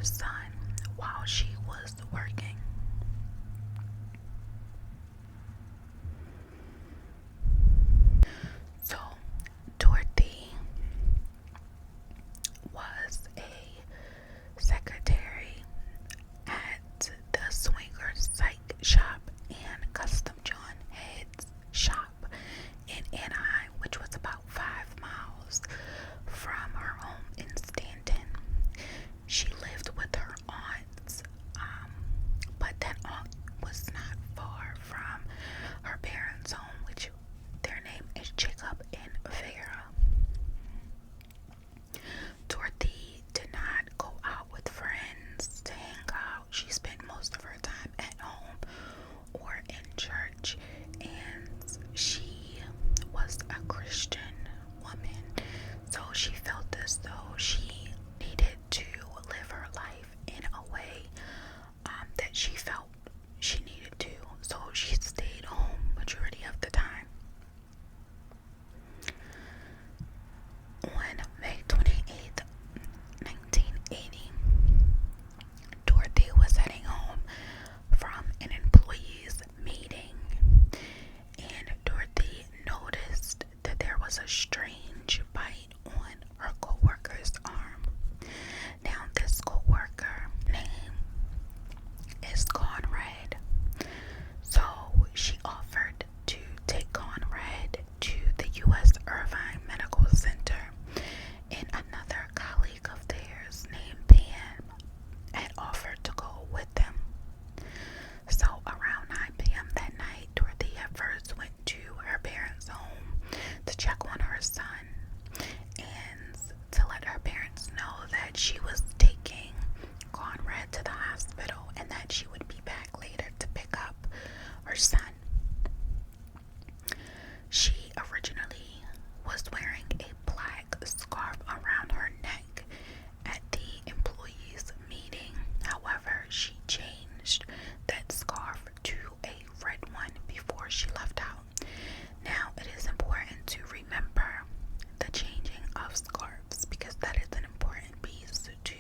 son while she was working. So, Dorothy was a secretary at the Swingers Psych Shop and Custom John Head's shop in Anaheim, which was about 5 miles from her home in Stanton. She lived with her aunts, but that aunt was not far from her parents' home, which their name is Jacob and Vera. Dorothy did not go out with friends to hang out. She spent most of her time at home or in church, and she was a Christian woman, so she felt as though she needed to live her life in a way that she felt she needed to, so she stayed home majority of the time. On May 28th, 1980, Dorothy was heading home from an employees meeting, and Dorothy noticed that there was a strange bite on her co-worker's arm. Now, this co-worker name is Conrad, so she offered to take Conrad to the U.S. Irvine Medical Center, and another colleague of theirs named Pam had offered to go with them. So around 9 p.m. that night, Dorothy at first went to her parents' home to check on her son and to let her parents know that she was taking Conrad to the hospital and that she would be back later to pick up her son. She originally was wearing a black scarf around her neck at the employees meeting. However, she changed that scarf to a red one before she left out. Now, it is important to remember the changing of scarves because that is an important piece to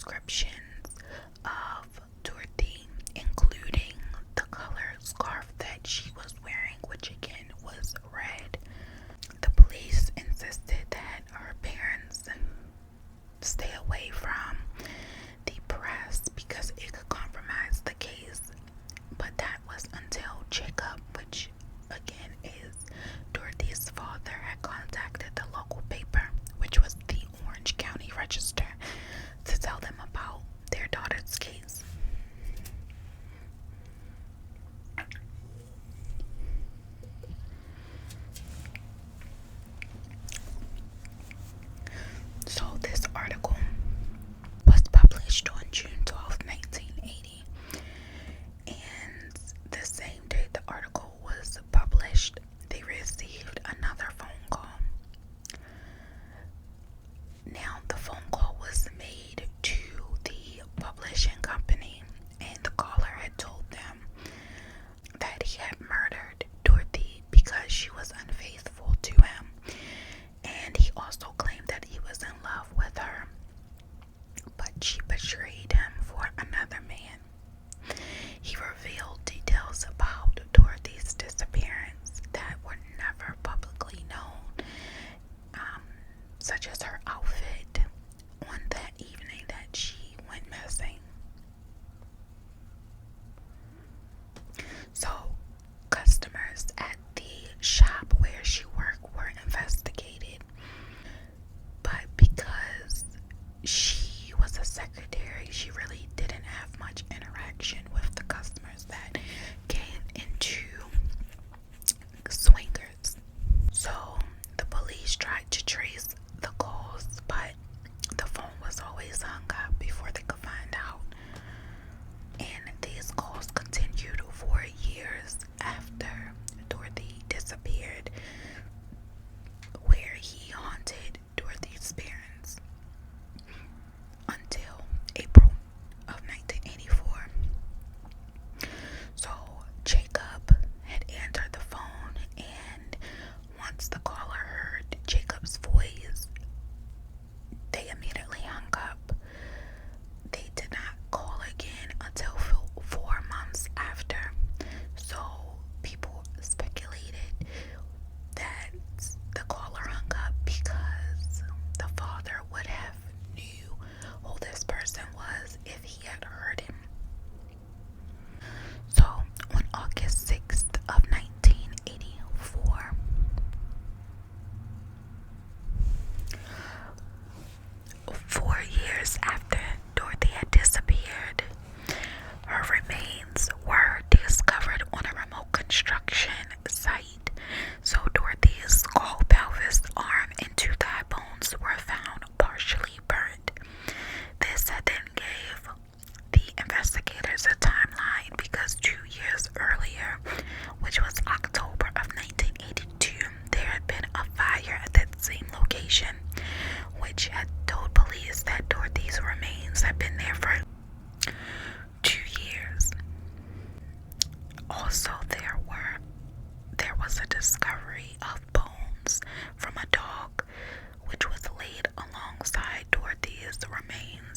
descriptions of Dorothy, including the color scarf that she was wearing, which again was red. The police insisted that her parents stay away from the press because it could compromise the case, but that was until Jacob, which again is Dorothy's father, had contacted the local paper, which was the Orange County Register, to tell them about their daughter's case. So this article was published on June 12th, 1980, and the same day the article was published, they received another phone call. Now, the phone call was made to the publishing company, and the caller had told them that he had murdered Dorothy because she was unfaithful to him, and he also claimed that he was in love with her, but she betrayed him for another man. He revealed details about Dorothy's disappearance that were never publicly known, such as her outfit on that evening that she went missing. So, customers at the shop where she worked were investigated, but because she was a secretary, she really didn't have much interaction with the customers that came into Swingers. So the police tried to trace the calls, but the phone was always hung up before they could find out. And these calls continued for years after Dorothy disappeared, where he haunted Dorothy's parents until April of 1984. So Jacob had answered the phone, and once the caller heard Jacob's voice, they immediately hung up. They did not call again until 4 months after. So people speculated that the caller hung up because the father would have knew who this person was if he had heard him. So on August 6th of 1984, 4 years after Dorothy had disappeared, her remains were discovered on a remote construction site. So Dorothy's skull, pelvis, arm, and 2 thigh bones were found partially burnt. This then gave the investigators a timeline because 2 years earlier, which was October of 1982, there had been a fire at that same location, which had told police that Dorothy's remains had been there for 2 years. Also, there was a discovery of bones from a dog, which was laid alongside Dorothy's remains.